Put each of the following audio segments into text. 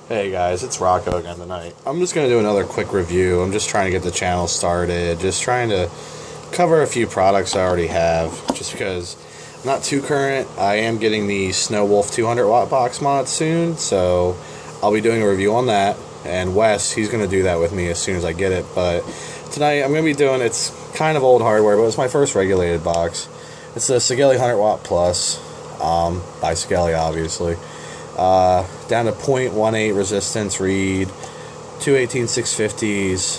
Hey guys, it's Rocco again tonight. I'm just going to do another quick review. I'm just trying to get the channel started, just trying to cover a few products I already have, just because I'm not too current. I am getting the Snow Wolf 200 watt box mod soon, so I'll be doing a review on that, and Wes, he's going to do that with me as soon as I get it. But tonight I'm going to be doing, it's kind of old hardware, but it's my first regulated box. It's the Sigelei 100 watt plus, by Sigelei obviously. Down to 0.18 resistance read, 218-650s,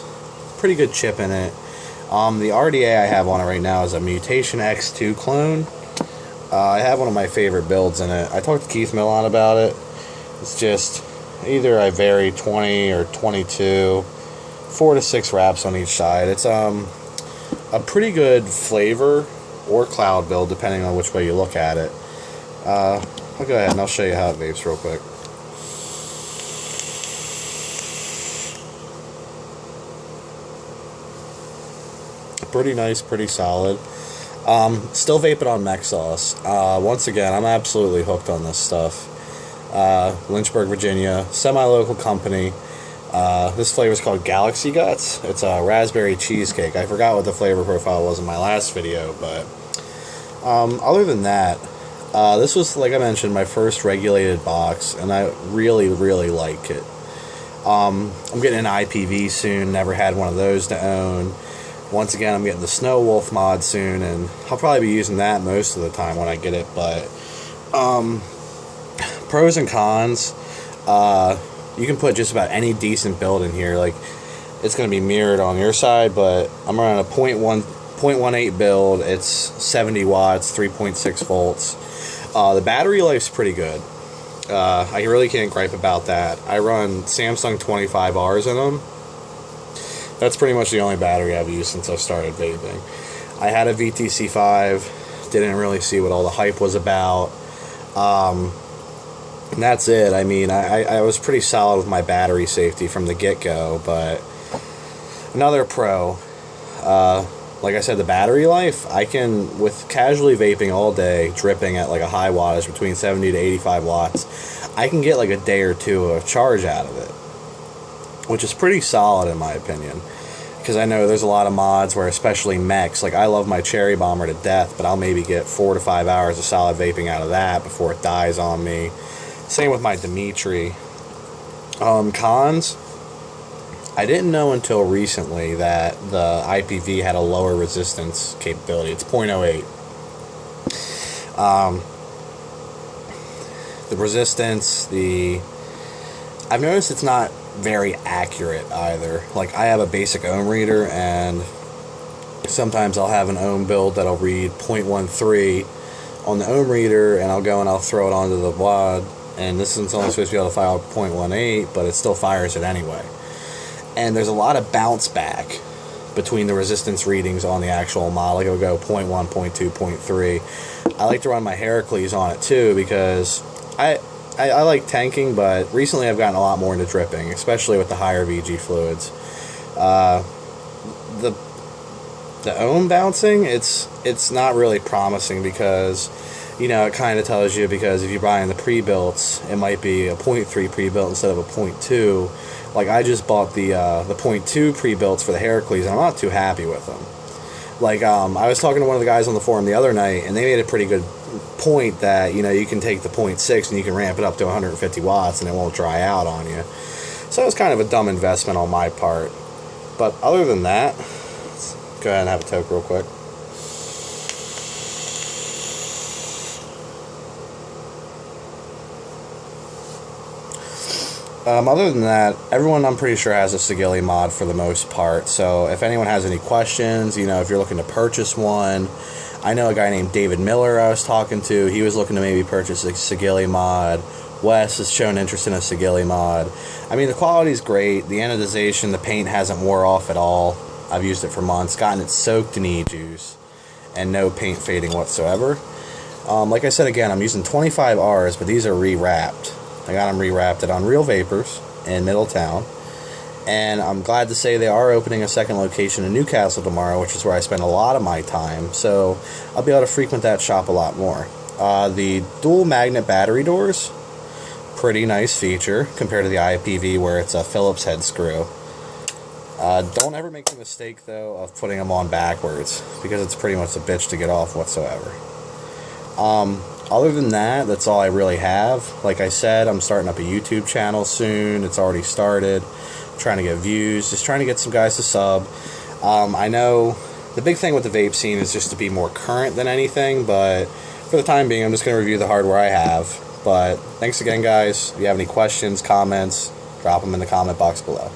pretty good chip in it. The RDA I have on it right now is a Mutation X2 clone. I have one of my favorite builds in it. I talked to Keith Milon about it. It's just either I vary 20 or 22, 4 to 6 wraps on each side. It's a pretty good flavor or cloud build depending on which way you look at it. I'll go ahead and I'll show you how it vapes real quick. Pretty nice, pretty solid. Still vaping on mech sauce. Once again, I'm absolutely hooked on this stuff. Lynchburg, Virginia, semi-local company. This flavor is called Galaxy Guts. It's a raspberry cheesecake. I forgot what the flavor profile was in my last video, but other than that, this was, like I mentioned, my first regulated box, and I really, really like it. I'm getting an IPV soon. Never had one of those to own. Once again, I'm getting the Snow Wolf mod soon, and I'll probably be using that most of the time when I get it. But pros and cons, you can put just about any decent build in here. Like, it's going to be mirrored on your side, but I'm running a 0.18 build. It's 70 watts, 3.6 volts. The battery life's pretty good. I really can't gripe about that. I run Samsung 25Rs in them. That's pretty much the only battery I've used since I've started vaping. I had a VTC5, didn't really see what all the hype was about. And that's it. I mean, I was pretty solid with my battery safety from the get-go, but another pro, like I said, the battery life, I can, with casually vaping all day, dripping at like a high wattage between 70 to 85 watts, I can get like a day or two of charge out of it, which is pretty solid in my opinion. Because I know there's a lot of mods where, especially mechs, like I love my Cherry Bomber to death, but I'll maybe get 4 to 5 hours of solid vaping out of that before it dies on me. Same with my Dimitri. Cons, I didn't know until recently that the IPV had a lower resistance capability. It's 0.08. The resistance, I've noticed it's not very accurate either. Like, I have a basic ohm reader, and sometimes I'll have an ohm build that'll read 0.13 on the ohm reader, and I'll go and I'll throw it onto the wad, and this is only supposed to be able to fire 0.18, but it still fires it anyway. And there's a lot of bounce back between the resistance readings on the actual mod. Like, it'll go 0.1, 0.2, 0.3. I like to run my Heracles on it too, because I like tanking, but recently I've gotten a lot more into dripping, especially with the higher VG fluids. The ohm bouncing, it's not really promising, because, you know, it kind of tells you, because if you're buying the pre-builts, it might be a 0.3 pre-built instead of a 0.2. Like, I just bought the 0.2 pre-builts for the Heracles, and I'm not too happy with them. Like, I was talking to one of the guys on the forum the other night, and they made a pretty good point that, you know, you can take the 0.6 and you can ramp it up to 150 watts and it won't dry out on you. So it was kind of a dumb investment on my part. But other than that, let's go ahead and have a toke real quick. Other than that, everyone, I'm pretty sure, has a Sigelei mod for the most part. So if anyone has any questions, you know, if you're looking to purchase one, I know a guy named David Miller I was talking to. He was looking to maybe purchase a Sigelei mod. Wes has shown interest in a Sigelei mod. I mean, the quality's great. The anodization, the paint hasn't wore off at all. I've used it for months, gotten it soaked in e-juice, and no paint fading whatsoever. Like I said, again, I'm using 25Rs, but these are re-wrapped. I got them re-wrapped at Unreal Vapors in Middletown, and I'm glad to say they are opening a second location in Newcastle tomorrow, which is where I spend a lot of my time, so I'll be able to frequent that shop a lot more. The dual magnet battery doors, pretty nice feature compared to the IPV where it's a Phillips head screw. Don't ever make the mistake, though, of putting them on backwards, because it's pretty much a bitch to get off whatsoever. Other than that, that's all I really have. Like I said, I'm starting up a YouTube channel soon. It's already started. I'm trying to get views, just trying to get some guys to sub. I know the big thing with the vape scene is just to be more current than anything, but for the time being, I'm just going to review the hardware I have. But thanks again, guys. If you have any questions, comments, drop them in the comment box below.